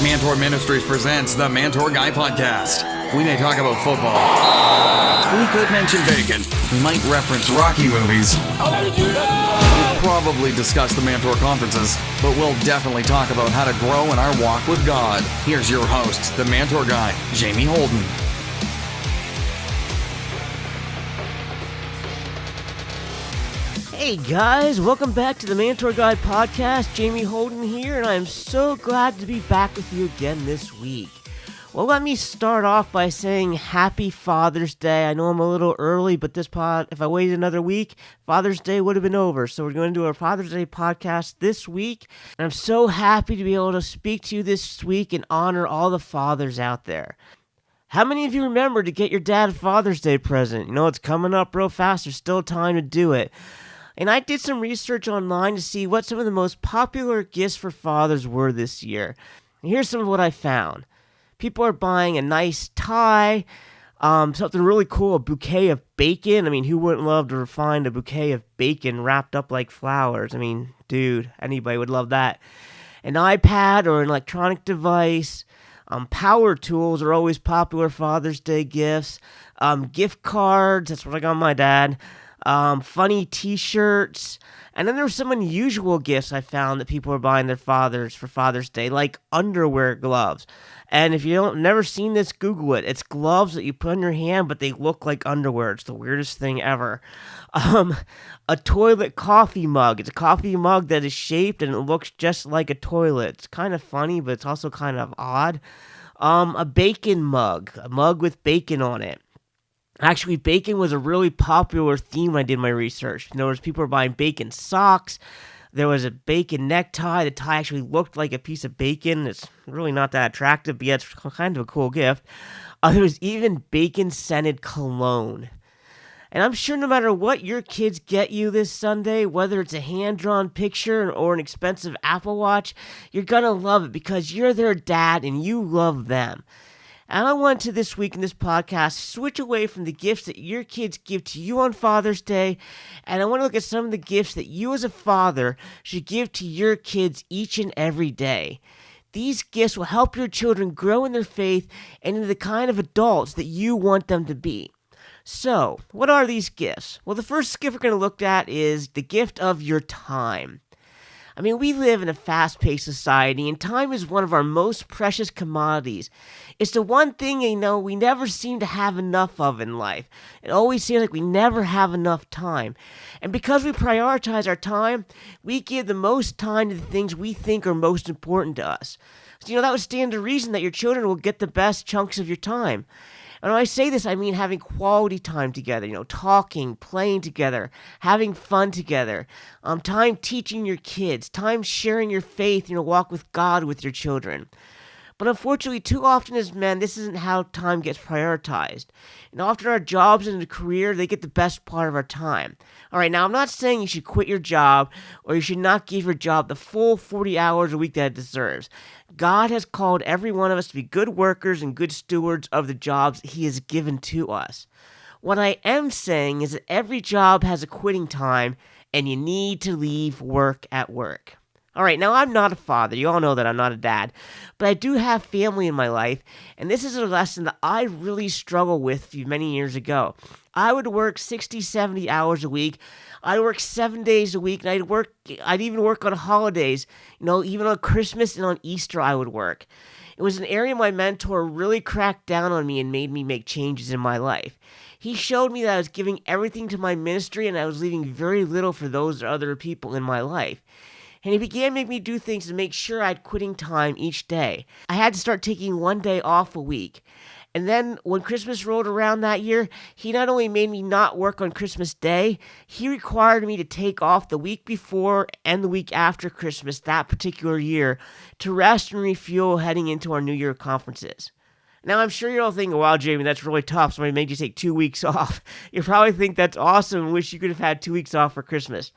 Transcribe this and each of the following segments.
Mantour Ministries presents the Mantour Guy Podcast. We may talk about football. We could mention bacon. We might reference Rocky movies. We'll probably discuss the Mantour conferences, but we'll definitely talk about how to grow in our walk with God. Here's your host, the Mantour Guy, Jamie Holden. Hey guys, welcome back to the Mantour Guy Podcast. Jamie Holden here, and I am so glad to be back with you again this week. Well, let me start off by saying Happy Father's Day. I know I'm a little early, but this pod, if I waited another week, Father's Day would have been over. So we're going to do our Father's Day podcast this week, and I'm so happy to be able to speak to you this week and honor all the fathers out there. How many of you remember to get your dad a Father's Day present? You know, it's coming up real fast. There's still time to do it. And I did some research online to see what some of the most popular gifts for fathers were this year. And here's some of what I found. People are buying a nice tie, something really cool, a bouquet of bacon. I mean, who wouldn't love to find a bouquet of bacon wrapped up like flowers? I mean, dude, anybody would love that. An iPad or an electronic device. Power tools are always popular Father's Day gifts. Gift cards, that's what I got my dad. Funny t-shirts, and then there were some unusual gifts I found that people are buying their fathers for Father's Day, like underwear gloves. And if you don't never seen this, Google it. It's gloves that you put in your hand, but they look like underwear. It's the weirdest thing ever. A toilet coffee mug. It's a coffee mug that is shaped and it looks just like a toilet. It's kind of funny, but it's also kind of odd. A bacon mug, a mug with bacon on it. Actually, bacon was a really popular theme when I did my research. In other words, people were buying bacon socks. There was a bacon necktie. The tie actually looked like a piece of bacon. It's really not that attractive, but yeah, it's kind of a cool gift. There was even bacon-scented cologne. And I'm sure no matter what your kids get you this Sunday, whether it's a hand-drawn picture or an expensive Apple Watch, you're going to love it because you're their dad and you love them. And I want to this week in this podcast switch away from the gifts that your kids give to you on Father's Day, and I want to look at some of the gifts that you as a father should give to your kids each and every day. These gifts will help your children grow in their faith and into the kind of adults that you want them to be. So, what are these gifts? Well, the first gift we're going to look at is the gift of your time. I mean, we live in a fast-paced society, and time is one of our most precious commodities. It's the one thing, we never seem to have enough of in life. It always seems like we never have enough time. And because we prioritize our time, we give the most time to the things we think are most important to us. So, that would stand to reason that your children will get the best chunks of your time. And when I say this, I mean having quality time together, talking, playing together, having fun together, time teaching your kids, time sharing your faith, walk with God with your children. But unfortunately, too often as men, this isn't how time gets prioritized. And often our jobs and the career, they get the best part of our time. All right, now I'm not saying you should quit your job or you should not give your job the full 40 hours a week that it deserves. God has called every one of us to be good workers and good stewards of the jobs He has given to us. What I am saying is that every job has a quitting time and you need to leave work at work. All right, now I'm not a father. You all know that I'm not a dad. But I do have family in my life, and this is a lesson that I really struggled with many years ago. I would work 60, 70 hours a week. I'd work 7 days a week, and I'd even work on holidays. Even on Christmas and on Easter I would work. It was an area my mentor really cracked down on me and made me make changes in my life. He showed me that I was giving everything to my ministry, and I was leaving very little for those other people in my life. And he began making me do things to make sure I had quitting time each day. I had to start taking one day off a week. And then when Christmas rolled around that year, he not only made me not work on Christmas Day, he required me to take off the week before and the week after Christmas that particular year to rest and refuel heading into our New Year conferences. Now, I'm sure you're all thinking, wow, Jamie, that's really tough. Somebody made you take 2 weeks off. You probably think that's awesome and wish you could have had 2 weeks off for Christmas.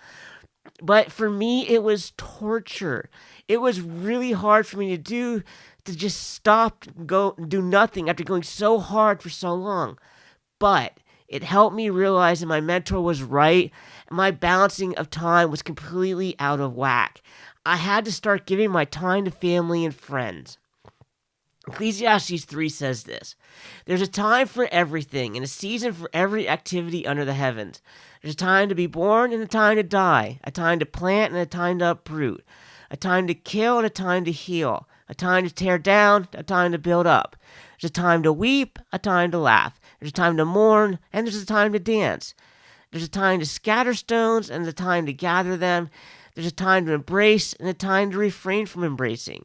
But for me, it was torture. It was really hard for me to just stop, do nothing after going so hard for so long. But it helped me realize that my mentor was right, and my balancing of time was completely out of whack. I had to start giving my time to family and friends. Ecclesiastes 3 says this: "There's a time for everything and a season for every activity under the heavens. There's a time to be born and a time to die, a time to plant and a time to uproot, a time to kill and a time to heal, a time to tear down, a time to build up. There's a time to weep, a time to laugh. There's a time to mourn, and there's a time to dance. There's a time to scatter stones and a time to gather them. There's a time to embrace and a time to refrain from embracing.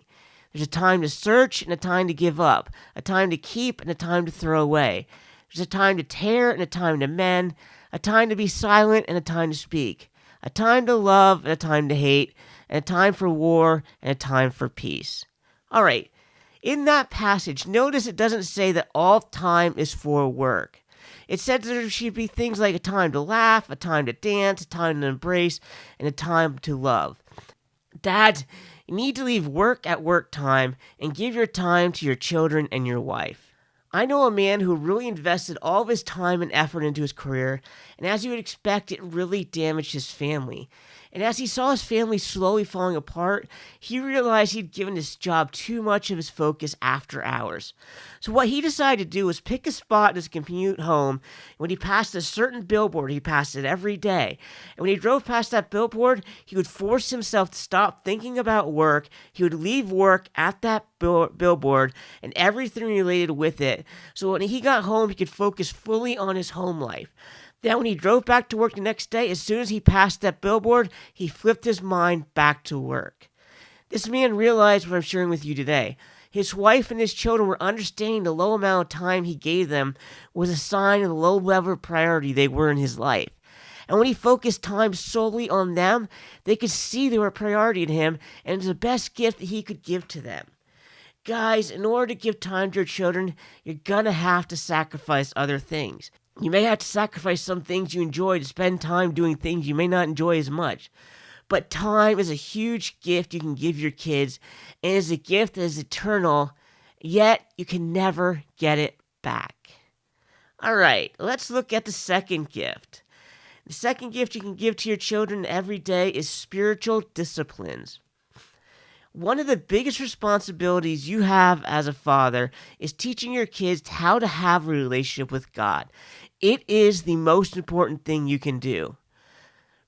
There's a time to search and a time to give up, a time to keep and a time to throw away. There's a time to tear and a time to mend, a time to be silent and a time to speak, a time to love and a time to hate, and a time for war and a time for peace." All right, in that passage, notice it doesn't say that all time is for work. It said there should be things like a time to laugh, a time to dance, a time to embrace, and a time to love. Dads, you need to leave work at work time and give your time to your children and your wife. I know a man who really invested all of his time and effort into his career, and as you would expect, it really damaged his family. And as he saw his family slowly falling apart, he realized he'd given his job too much of his focus after hours. So what he decided to do was pick a spot in his commute home. When he passed a certain billboard, he passed it every day. And when he drove past that billboard, he would force himself to stop thinking about work. He would leave work at that billboard and everything related with it. So when he got home, he could focus fully on his home life. Then when he drove back to work the next day, as soon as he passed that billboard, he flipped his mind back to work. This man realized what I'm sharing with you today. His wife and his children were understanding the low amount of time he gave them was a sign of the low level of priority they were in his life. And when he focused time solely on them, they could see they were a priority to him, and it was the best gift that he could give to them. Guys, in order to give time to your children, you're gonna have to sacrifice other things. You may have to sacrifice some things you enjoy to spend time doing things you may not enjoy as much. But time is a huge gift you can give your kids, and it's a gift that is eternal, yet you can never get it back. All right, let's look at the second gift. The second gift you can give to your children every day is spiritual disciplines. One of the biggest responsibilities you have as a father is teaching your kids how to have a relationship with God. It is the most important thing you can do.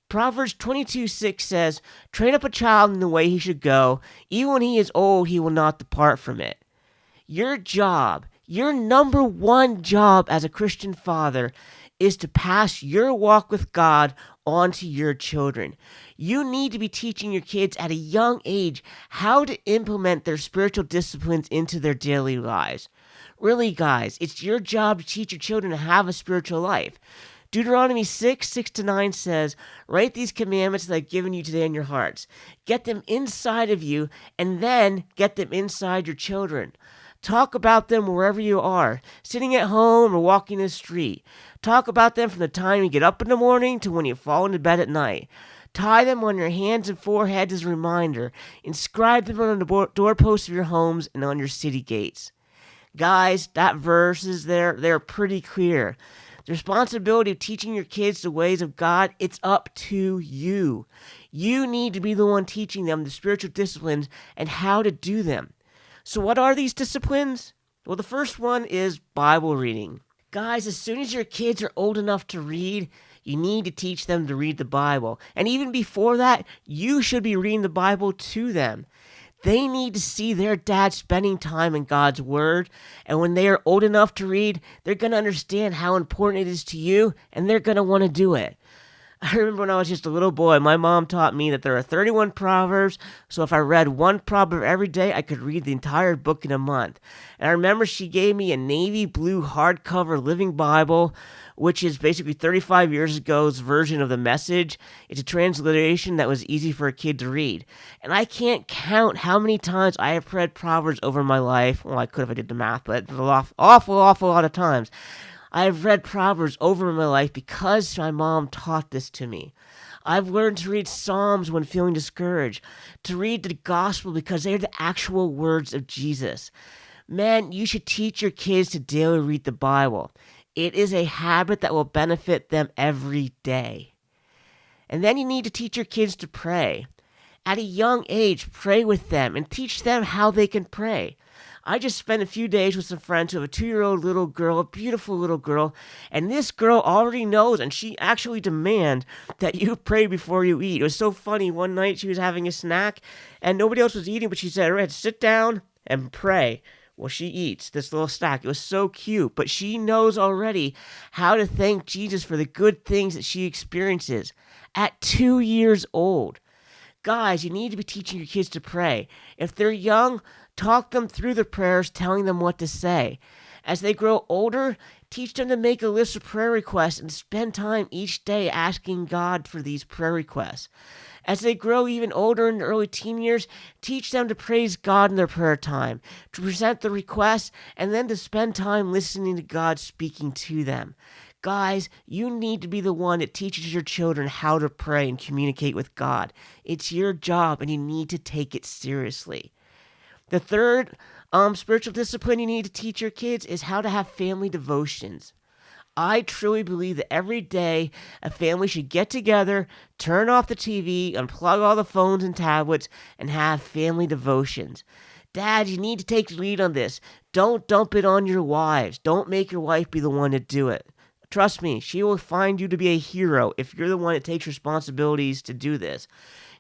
Proverbs 22:6 says, "Train up a child in the way he should go. Even when he is old, he will not depart from it." Your job, your number one job as a Christian father, is to pass your walk with God on to your children. You need to be teaching your kids at a young age how to implement their spiritual disciplines into their daily lives. Really, guys, it's your job to teach your children to have a spiritual life. Deuteronomy 6:6-9 says, "Write these commandments that I've given you today in your hearts. Get them inside of you, and then get them inside your children. Talk about them wherever you are, sitting at home or walking the street. Talk about them from the time you get up in the morning to when you fall into bed at night. Tie them on your hands and foreheads as a reminder. Inscribe them on the doorposts of your homes and on your city gates." Guys, that verse is there. They're pretty clear. The responsibility of teaching your kids the ways of God, it's up to you. You need to be the one teaching them the spiritual disciplines and how to do them. So what are these disciplines? Well, the first one is Bible reading. Guys, as soon as your kids are old enough to read, you need to teach them to read the Bible. And even before that, you should be reading the Bible to them. They need to see their dad spending time in God's Word, and when they are old enough to read, they're going to understand how important it is to you, and they're going to want to do it. I remember when I was just a little boy, my mom taught me that there are 31 Proverbs, so if I read one proverb every day, I could read the entire book in a month. And I remember she gave me a navy blue hardcover Living Bible, which is basically 35 years ago's version of the Message. It's a transliteration that was easy for a kid to read. And I can't count how many times I have read Proverbs over my life. Well, I could if I did the math, but an awful lot of times. I've read Proverbs over my life because my mom taught this to me. I've learned to read Psalms when feeling discouraged, to read the Gospel because they're the actual words of Jesus. Man, you should teach your kids to daily read the Bible. It is a habit that will benefit them every day. And then you need to teach your kids to pray. At a young age, pray with them and teach them how they can pray. I just spent a few days with some friends who have a 2-year-old little girl, a beautiful little girl, and this girl already knows, and she actually demands that you pray before you eat. It was so funny. One night she was having a snack, and nobody else was eating, but she said, "Red, sit down and pray." Well, she eats this little snack. It was so cute, but she knows already how to thank Jesus for the good things that she experiences at 2 years old. Guys, you need to be teaching your kids to pray. If they're young, talk them through the prayers, telling them what to say. As they grow older, teach them to make a list of prayer requests and spend time each day asking God for these prayer requests. As they grow even older in the early teen years, teach them to praise God in their prayer time, to present the requests, and then to spend time listening to God speaking to them. Guys, you need to be the one that teaches your children how to pray and communicate with God. It's your job, and you need to take it seriously. The third spiritual discipline you need to teach your kids is how to have family devotions. I truly believe that every day a family should get together, turn off the TV, unplug all the phones and tablets, and have family devotions. Dad, you need to take the lead on this. Don't dump it on your wives. Don't make your wife be the one to do it. Trust me, she will find you to be a hero if you're the one that takes responsibilities to do this.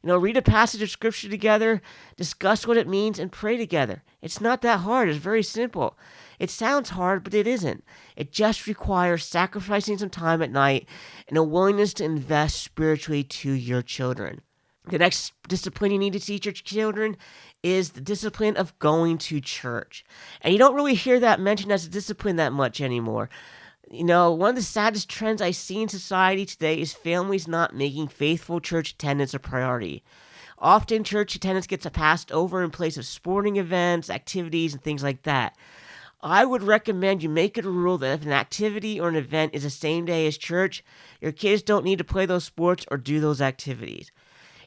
Read a passage of scripture together, discuss what it means, and pray together. It's not that hard. It's very simple. It sounds hard, but it isn't. It just requires sacrificing some time at night and a willingness to invest spiritually to your children. The next discipline you need to teach your children is the discipline of going to church. And you don't really hear that mentioned as a discipline that much anymore. One of the saddest trends I see in society today is families not making faithful church attendance a priority. Often church attendance gets passed over in place of sporting events, activities, and things like that. I would recommend you make it a rule that if an activity or an event is the same day as church, your kids don't need to play those sports or do those activities.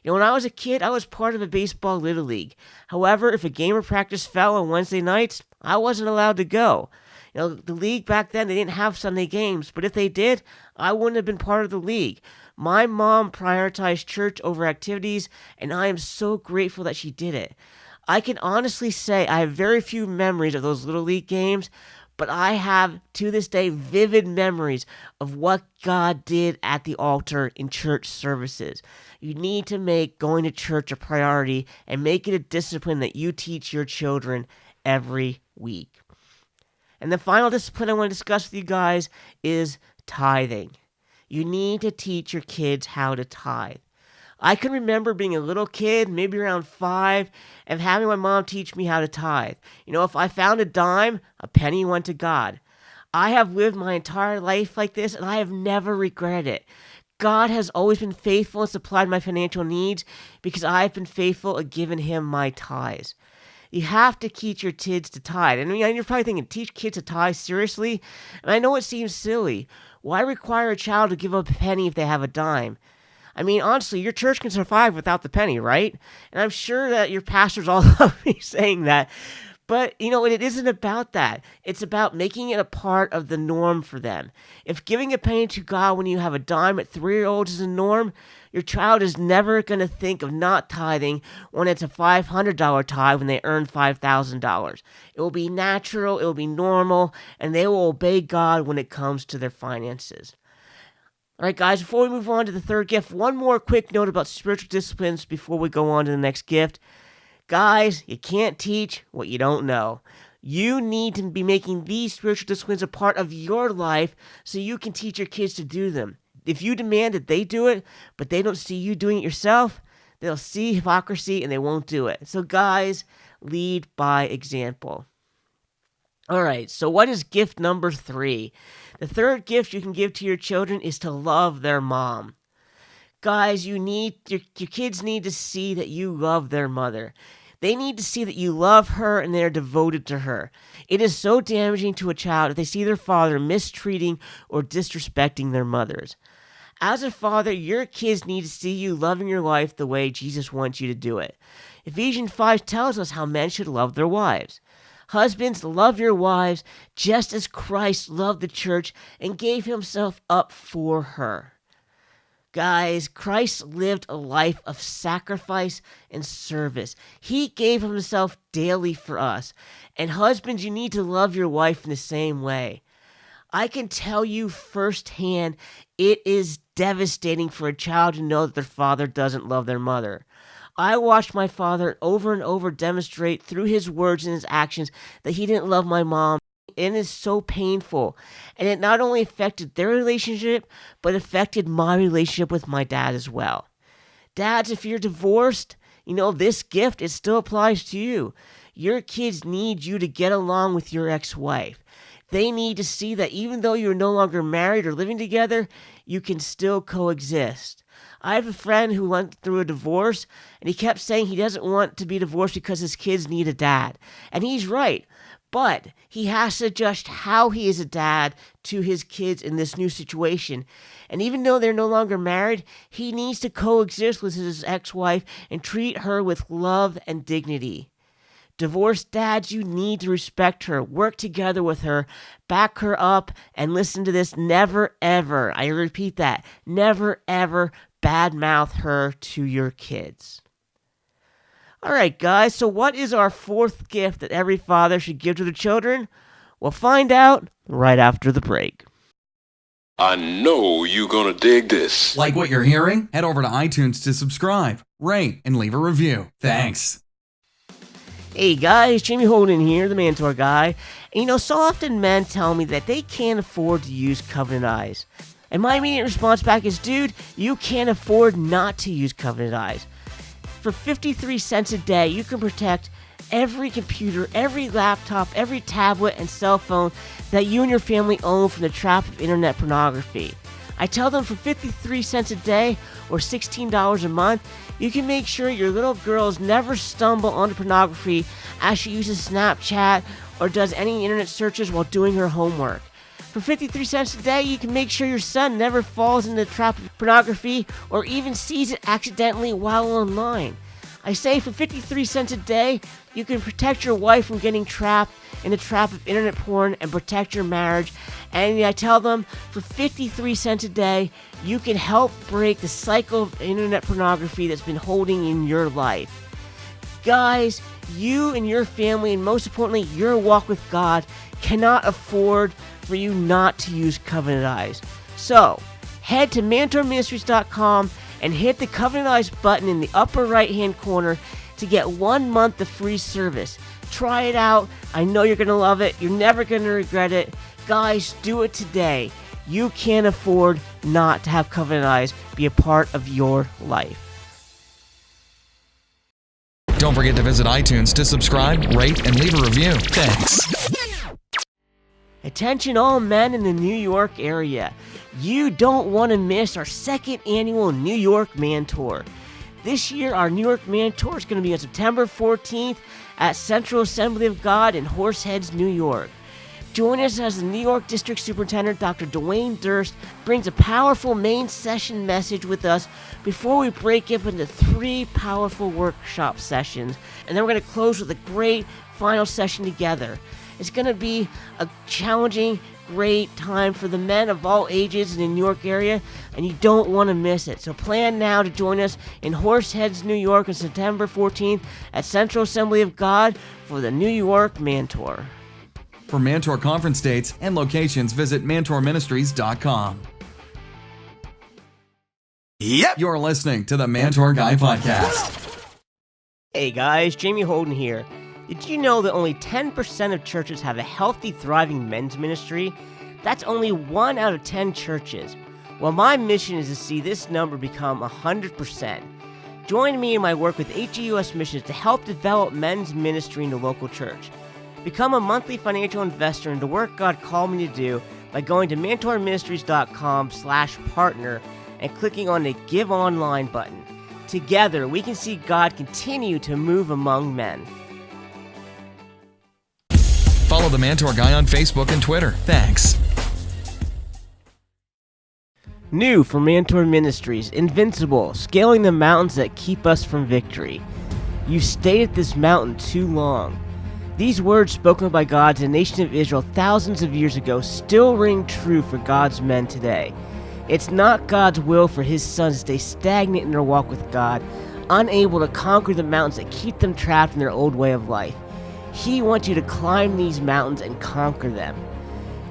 When I was a kid, I was part of a baseball little league. However, if a game or practice fell on Wednesday nights, I wasn't allowed to go. The league back then, they didn't have Sunday games, but if they did, I wouldn't have been part of the league. My mom prioritized church over activities, and I am so grateful that she did it. I can honestly say I have very few memories of those little league games, but I have, to this day, vivid memories of what God did at the altar in church services. You need to make going to church a priority and make it a discipline that you teach your children every week. And the final discipline I want to discuss with you guys is tithing. You need to teach your kids how to tithe. I can remember being a little kid, maybe around 5, and having my mom teach me how to tithe. If I found a dime, a penny went to God. I have lived my entire life like this, and I have never regretted it. God has always been faithful and supplied my financial needs because I have been faithful at giving him my tithes. You have to teach your kids to tithe. And you're probably thinking, teach kids to tithe? Seriously? And I know it seems silly. Why require a child to give up a penny if they have a dime? Honestly, your church can survive without the penny, right? And I'm sure that your pastors all love me saying that. But, it isn't about that. It's about making it a part of the norm for them. If giving a penny to God when you have a dime at 3-year-olds is a norm, your child is never going to think of not tithing when it's a $500 tithe when they earn $5,000. It will be natural, it will be normal, and they will obey God when it comes to their finances. All right, guys, before we move on to the third gift, one more quick note about spiritual disciplines before we go on to the next gift. Guys, you can't teach what you don't know. You need to be making these spiritual disciplines a part of your life so you can teach your kids to do them. If you demand that they do it, but they don't see you doing it yourself, they'll see hypocrisy and they won't do it. So guys, lead by example. All right, so what is gift number 3? The third gift you can give to your children is to love their mom. Guys, your kids need to see that you love their mother. They need to see that you love her and they are devoted to her. It is so damaging to a child if they see their father mistreating or disrespecting their mothers. As a father, your kids need to see you loving your wife the way Jesus wants you to do it. Ephesians 5 tells us how men should love their wives. Husbands, love your wives just as Christ loved the church and gave himself up for her. Guys, Christ lived a life of sacrifice and service. He gave himself daily for us. And husbands, you need to love your wife in the same way. I can tell you firsthand, it is devastating for a child to know that their father doesn't love their mother. I watched my father over and over demonstrate through his words and his actions that he didn't love my mom. It is so painful. And it not only affected their relationship, but affected my relationship with my dad as well. Dads, if you're divorced, this gift, it still applies to you. Your kids need you to get along with your ex-wife. They need to see that even though you're no longer married or living together, you can still coexist. I have a friend who went through a divorce, and he kept saying he doesn't want to be divorced because his kids need a dad. And he's right. But he has to adjust how he is a dad to his kids in this new situation. And even though they're no longer married, he needs to coexist with his ex-wife and treat her with love and dignity. Divorced dads, you need to respect her, work together with her, back her up, and listen to this, never ever, I repeat that, never ever badmouth her to your kids. All right, guys, so what is our fourth gift that every father should give to their children? We'll find out right after the break. I know you're gonna dig this. Like what you're hearing? Head over to iTunes to subscribe, rate, and leave a review. Thanks. Hey guys, Jamie Holden here, the Mantour guy. And so often men tell me that they can't afford to use Covenant Eyes. And my immediate response back is, dude, you can't afford not to use Covenant Eyes. For 53 cents a day, you can protect every computer, every laptop, every tablet, and cell phone that you and your family own from the trap of internet pornography. I tell them for 53 cents a day or $16 a month, you can make sure your little girls never stumble onto pornography as she uses Snapchat or does any internet searches while doing her homework. For 53 cents a day, you can make sure your son never falls into the trap of pornography or even sees it accidentally while online. I say for 53 cents a day, you can protect your wife from getting trapped in the trap of internet porn and protect your marriage. And I tell them for 53 cents a day, you can help break the cycle of internet pornography that's been holding in your life. Guys, you and your family, and most importantly, your walk with God, cannot afford for you not to use Covenant Eyes. So, head to MantourMinistries.com and hit the Covenant Eyes button in the upper right-hand corner to get 1 month of free service. Try it out. I know you're going to love it. You're never going to regret it. Guys, do it today. You can't afford not to have Covenant Eyes be a part of your life. Don't forget to visit iTunes to subscribe, rate, and leave a review. Thanks. Attention all men in the New York area. You don't want to miss our second annual New York Man Tour. This year, our New York Man Tour is going to be on September 14th at Central Assembly of God in Horseheads, New York. Join us as the New York District Superintendent, Dr. Dwayne Durst, brings a powerful main session message with us before we break up into 3 powerful workshop sessions. And then we're going to close with a great final session together. It's going to be a challenging, great time for the men of all ages in the New York area, and you don't want to miss it. So plan now to join us in Horseheads, New York on September 14th at Central Assembly of God for the New York Man Tour. For Mantour conference dates and locations, visit MantourMinistries.com. Yep. You're listening to the Mantour Guy Podcast. Hey guys, Jamie Holden here. Did you know that only 10% of churches have a healthy, thriving men's ministry? That's only 1 out of 10 churches. Well, my mission is to see this number become 100%. Join me in my work with HEUS Missions to help develop men's ministry in the local church. Become a monthly financial investor in the work God called me to do by going to MantourMinistries.com/partner and clicking on the Give Online button. Together, we can see God continue to move among men. Follow the Mantour Guy on Facebook and Twitter. Thanks. New from Mantour Ministries, Invincible, scaling the mountains that keep us from victory. You stayed at this mountain too long. These words spoken by God to the nation of Israel thousands of years ago still ring true for God's men today. It's not God's will for his sons to stay stagnant in their walk with God, unable to conquer the mountains that keep them trapped in their old way of life. He wants you to climb these mountains and conquer them.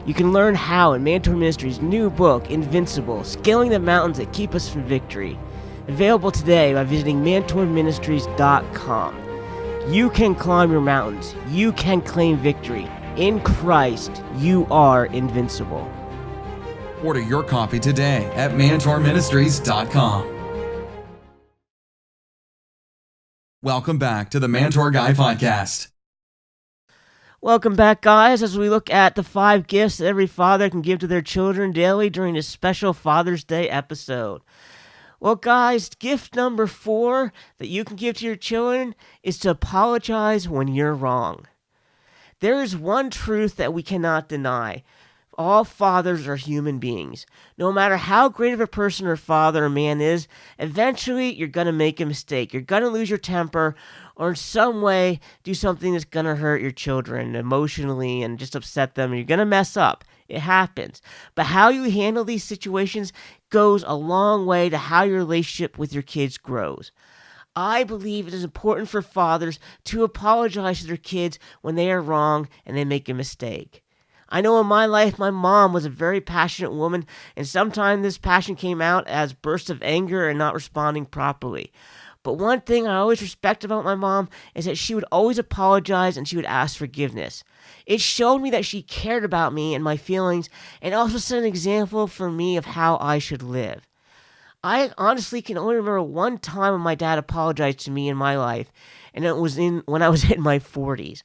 You can learn how in Mantour Ministries' new book, Invincible, Scaling the Mountains That Keep Us from Victory. Available today by visiting mantourministries.com. You can climb your mountains. You can claim victory. In Christ, you are invincible. Order your copy today at mantourministries.com. Welcome back to the Mantour Guy Podcast. Welcome back, guys, as we look at the 5 gifts that every father can give to their children daily during this special Father's Day episode. Well, guys, gift number 4 that you can give to your children is to apologize when you're wrong. There is one truth that we cannot deny. All fathers are human beings. No matter how great of a person or father or man is, eventually you're going to make a mistake. You're going to lose your temper or in some way do something that's going to hurt your children emotionally and just upset them. You're going to mess up. It happens. But how you handle these situations goes a long way to how your relationship with your kids grows. I believe it is important for fathers to apologize to their kids when they are wrong and they make a mistake. I know in my life, my mom was a very passionate woman, and sometimes this passion came out as bursts of anger and not responding properly. But one thing I always respect about my mom is that she would always apologize and she would ask forgiveness. It showed me that she cared about me and my feelings, and also set an example for me of how I should live. I honestly can only remember one time when my dad apologized to me in my life, and it was when I was in my 40s.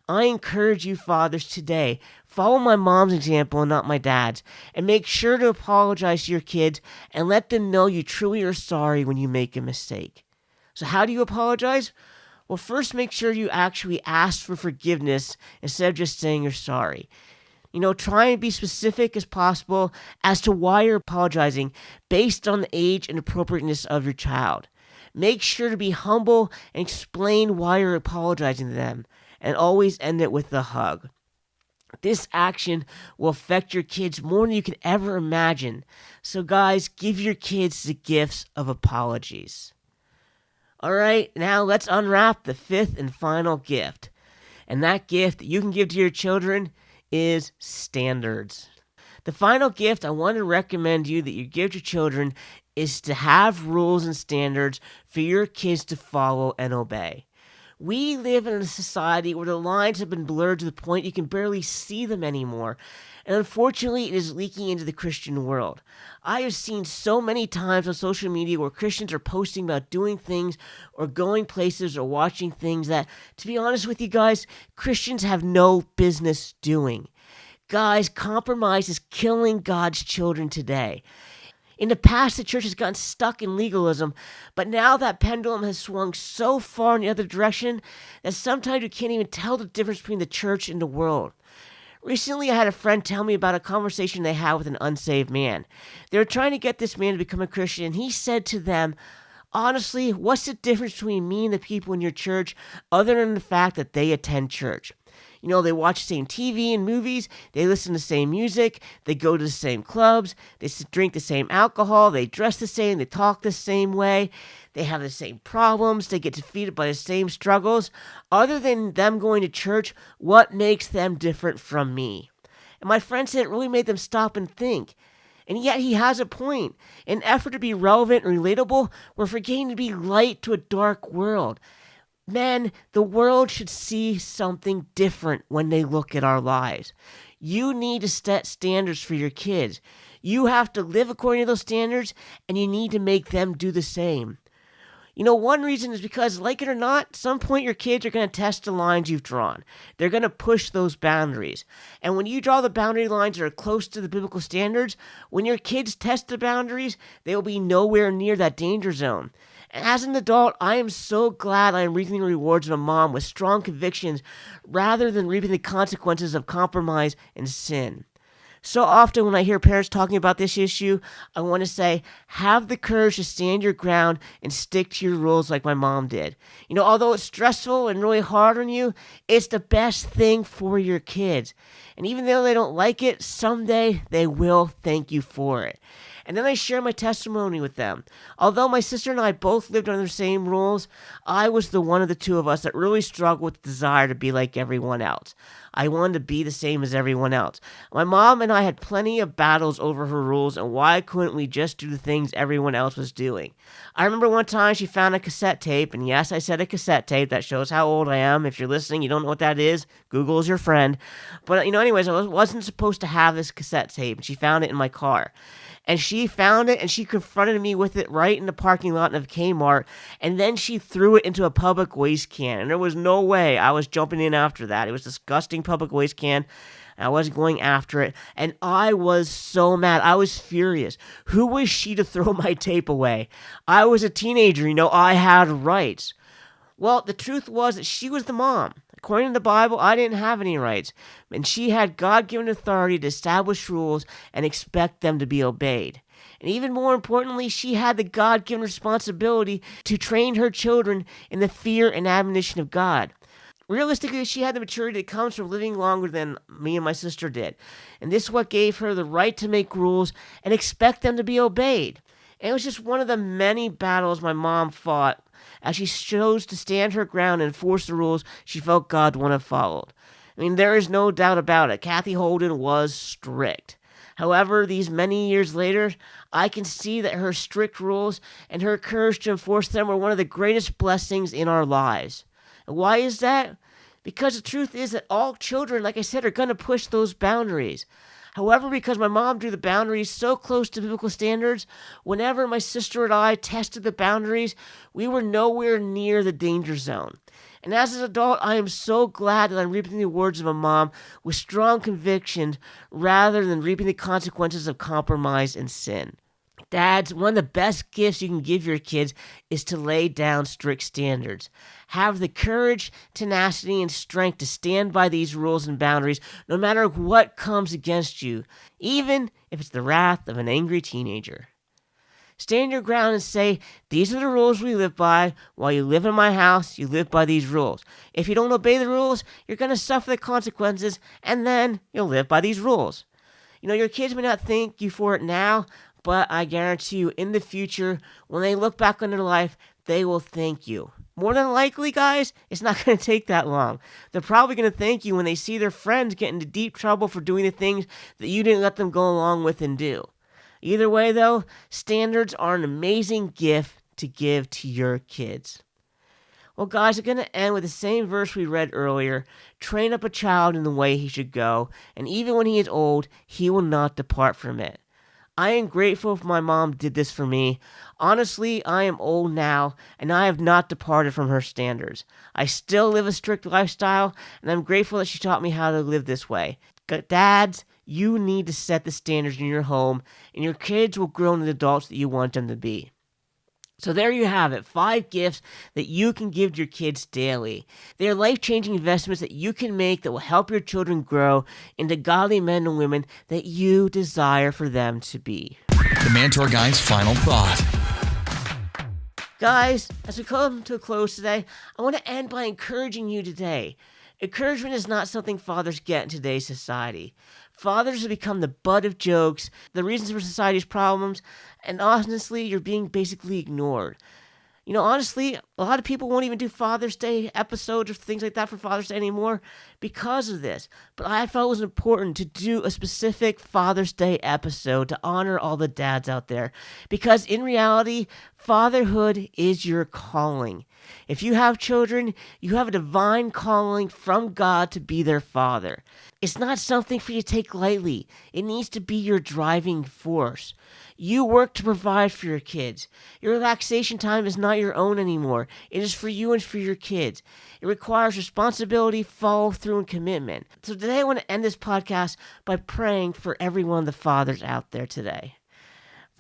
I encourage you fathers today, follow my mom's example and not my dad's, and make sure to apologize to your kids and let them know you truly are sorry when you make a mistake. So how do you apologize? Well, first make sure you actually ask for forgiveness instead of just saying you're sorry. Try and be specific as possible as to why you're apologizing based on the age and appropriateness of your child. Make sure to be humble and explain why you're apologizing to them, and always end it with a hug. This action will affect your kids more than you can ever imagine. So guys, give your kids the gifts of apologies. All right, now let's unwrap the 5th and final gift. And that gift that you can give to your children is standards. The final gift I want to recommend you that you give to children is to have rules and standards for your kids to follow and obey. We live in a society where the lines have been blurred to the point you can barely see them anymore, and unfortunately it is leaking into the Christian world. I have seen so many times on social media where Christians are posting about doing things or going places or watching things that, to be honest with you guys, Christians have no business doing. Guys, compromise is killing God's children today. In the past, the church has gotten stuck in legalism, but now that pendulum has swung so far in the other direction that sometimes you can't even tell the difference between the church and the world. Recently, I had a friend tell me about a conversation they had with an unsaved man. They were trying to get this man to become a Christian, and he said to them, "Honestly, what's the difference between me and the people in your church other than the fact that they attend church? They watch the same TV and movies, they listen to the same music, they go to the same clubs, they drink the same alcohol, they dress the same, they talk the same way, they have the same problems, they get defeated by the same struggles. Other than them going to church, what makes them different from me?" And my friend said it really made them stop and think. And yet he has a point. In an effort to be relevant and relatable, we're forgetting to be light to a dark world. Men, the world should see something different when they look at our lives. You need to set standards for your kids. You have to live according to those standards, and you need to make them do the same. One reason is because, like it or not, at some point your kids are going to test the lines you've drawn. They're going to push those boundaries. And when you draw the boundary lines that are close to the biblical standards, when your kids test the boundaries, they will be nowhere near that danger zone. And as an adult, I am so glad I am reaping the rewards of a mom with strong convictions rather than reaping the consequences of compromise and sin. So often when I hear parents talking about this issue, I want to say, have the courage to stand your ground and stick to your rules like my mom did. Although it's stressful and really hard on you, it's the best thing for your kids. And even though they don't like it, someday they will thank you for it. and then I share my testimony with them. Although my sister and I both lived under the same rules, I was the one of the two of us that really struggled with the desire to be like everyone else. I wanted to be the same as everyone else. My mom and I had plenty of battles over her rules and why couldn't we just do the things everyone else was doing. I remember one time she found a cassette tape, and yes, I said a cassette tape. That shows how old I am. If you're listening, you don't know what that is, Google is your friend. But, anyways, I wasn't supposed to have this cassette tape, and she found it in my car. And she found it, and she confronted me with it right in the parking lot of Kmart, and then she threw it into a public waste can, and there was no way I was jumping in after that. It was a disgusting public waste can. I wasn't going after it, and I was so mad. I was furious. Who was she to throw my tape away? I was a teenager, I had rights. Well, the truth was that she was the mom. According to the Bible, I didn't have any rights, and she had God-given authority to establish rules and expect them to be obeyed. And even more importantly, she had the God-given responsibility to train her children in the fear and admonition of God. Realistically, she had the maturity that comes from living longer than me and my sister did. And this is what gave her the right to make rules and expect them to be obeyed. And it was just one of the many battles my mom fought as she chose to stand her ground and enforce the rules she felt God wanted followed. There is no doubt about it. Kathy Holden was strict. However, these many years later, I can see that her strict rules and her courage to enforce them were one of the greatest blessings in our lives. And why is that? Because the truth is that all children, like I said, are going to push those boundaries. However, because my mom drew the boundaries so close to biblical standards, whenever my sister and I tested the boundaries, we were nowhere near the danger zone. And as an adult, I am so glad that I'm reaping the rewards of a mom with strong conviction rather than reaping the consequences of compromise and sin. Dads, one of the best gifts you can give your kids is to lay down strict standards. Have the courage, tenacity, and strength to stand by these rules and boundaries no matter what comes against you, even if it's the wrath of an angry teenager. Stand your ground and say, these are the rules we live by. While you live in my house, you live by these rules. If you don't obey the rules, you're going to suffer the consequences, and then you'll live by these rules. Your kids may not thank you for it now, but I guarantee you, in the future, when they look back on their life, they will thank you. More than likely, guys, it's not going to take that long. They're probably going to thank you when they see their friends get into deep trouble for doing the things that you didn't let them go along with and do. Either way, though, standards are an amazing gift to give to your kids. Well, guys, I'm going to end with the same verse we read earlier. Train up a child in the way he should go, and even when he is old, he will not depart from it. I am grateful if my mom did this for me. Honestly, I am old now, and I have not departed from her standards. I still live a strict lifestyle, and I'm grateful that she taught me how to live this way. Dads, you need to set the standards in your home, and your kids will grow into the adults that you want them to be. So there you have it, 5 gifts that you can give your kids daily. They are life-changing investments that you can make that will help your children grow into godly men and women that you desire for them to be. The Mantour Guy's final thought. Guys, as we come to a close today, I want to end by encouraging you today. Encouragement is not something fathers get in today's society. Fathers have become the butt of jokes, the reasons for society's problems, and honestly, you're being basically ignored. Honestly, a lot of people won't even do Father's Day episodes or things like that for Father's Day anymore because of this. But I felt it was important to do a specific Father's Day episode to honor all the dads out there. Because in reality, fatherhood is your calling. If you have children, you have a divine calling from God to be their father. It's not something for you to take lightly. It needs to be your driving force. You work to provide for your kids. Your relaxation time is not your own anymore. It is for you and for your kids. It requires responsibility, follow-through, and commitment. So today I want to end this podcast by praying for every one of the fathers out there today.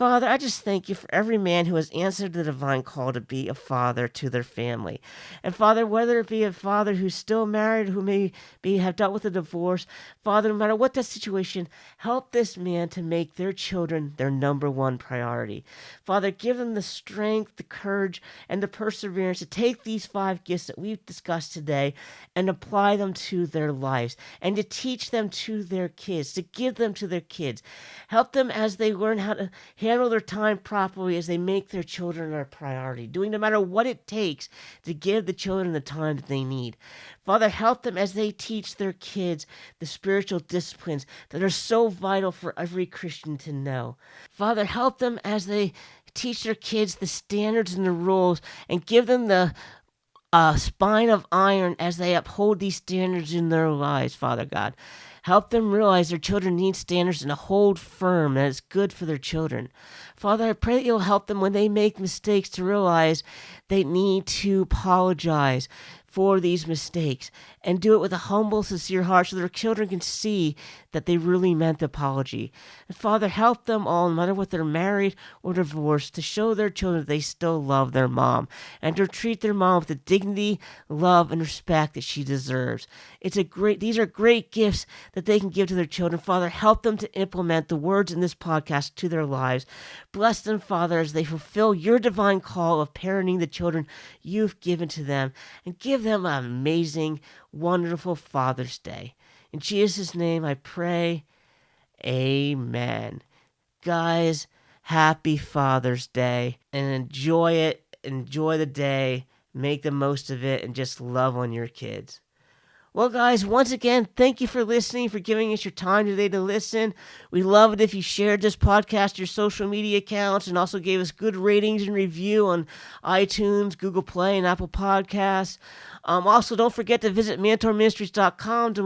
Father, I just thank you for every man who has answered the divine call to be a father to their family. And Father, whether it be a father who's still married, who may have dealt with a divorce, Father, no matter what that situation, help this man to make their children their number one priority. Father, give them the strength, the courage, and the perseverance to take these 5 gifts that we've discussed today and apply them to their lives and to teach them to their kids, to give them to their kids. Help them as they learn how to handle handle their time properly as they make their children a priority, doing no matter what it takes to give the children the time that they need. Father, help them as they teach their kids the spiritual disciplines that are so vital for every Christian to know. Father, help them as they teach their kids the standards and the rules and give them the spine of iron as they uphold these standards in their lives, Father God. Help them realize their children need standards and to hold firm that is good for their children. Father, I pray that you'll help them when they make mistakes to realize they need to apologize for these mistakes and do it with a humble, sincere heart so their children can see that they really meant the apology. And Father, help them all, no matter whether they're married or divorced, to show their children that they still love their mom and to treat their mom with the dignity, love, and respect that she deserves. These are great gifts that they can give to their children. Father, help them to implement the words in this podcast to their lives. Bless them, Father, as they fulfill your divine call of parenting the children you've given to them, and give them an amazing, wonderful Father's Day. In Jesus' name I pray, amen. Guys, happy Father's Day, and enjoy it. Enjoy the day. Make the most of it, and just love on your kids. Well, guys, once again, thank you for listening, for giving us your time today to listen. We love it if you shared this podcast to your social media accounts and also gave us good ratings and review on iTunes, Google Play, and Apple Podcasts. Also, don't forget to visit MantourMinistries.com to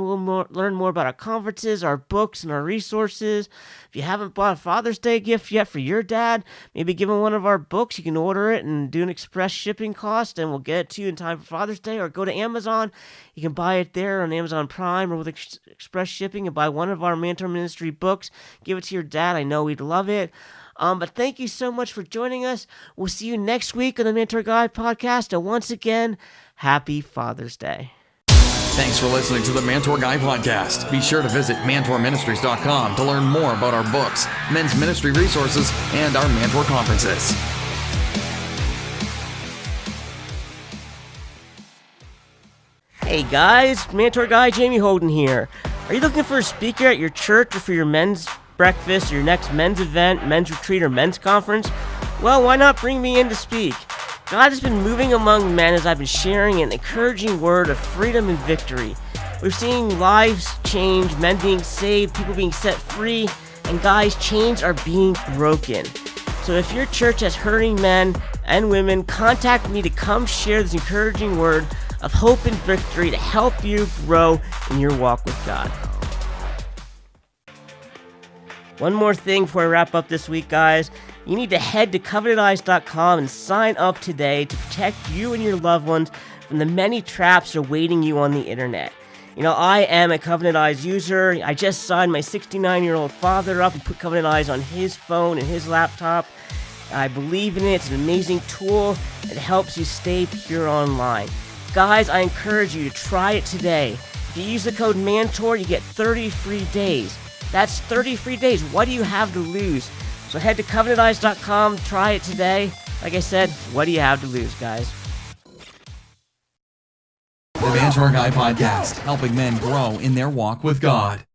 learn more about our conferences, our books, and our resources. If you haven't bought a Father's Day gift yet for your dad, maybe give him one of our books. You can order it and do an express shipping cost, and we'll get it to you in time for Father's Day. Or go to Amazon. You can buy it there on Amazon Prime or with express shipping and buy one of our Mantour Ministry books. Give it to your dad. I know he'd love it. But thank you so much for joining us. We'll see you next week on the Mantour Guy podcast. And once again, happy Father's Day. Thanks for listening to the Mantour Guy podcast. Be sure to visit MantourMinistries.com to learn more about our books, men's ministry resources, and our Mantour conferences. Hey guys, Mantour Guy Jamie Holden here. Are you looking for a speaker at your church or for your men's breakfast, your next men's event, men's retreat, or men's conference? Well, why not bring me in to speak? God has been moving among men as I've been sharing an encouraging word of freedom and victory. We're seeing lives change, men being saved, people being set free, and guys, chains are being broken. So if your church has hurting men and women, contact me to come share this encouraging word of hope and victory to help you grow in your walk with God. One more thing before I wrap up this week, guys. You need to head to covenanteyes.com and sign up today to protect you and your loved ones from the many traps awaiting you on the internet. You know, I am a Covenant Eyes user. I just signed my 69-year-old father up and put Covenant Eyes on his phone and his laptop. I believe in it. It's an amazing tool. It helps you stay pure online. Guys, I encourage you to try it today. If you use the code MANTOR, you get 30 free days. That's 30 free days. What do you have to lose? So head to covenanteyes.com, try it today. Like I said, what do you have to lose, guys? The Mantour Guy podcast, helping men grow in their walk with God.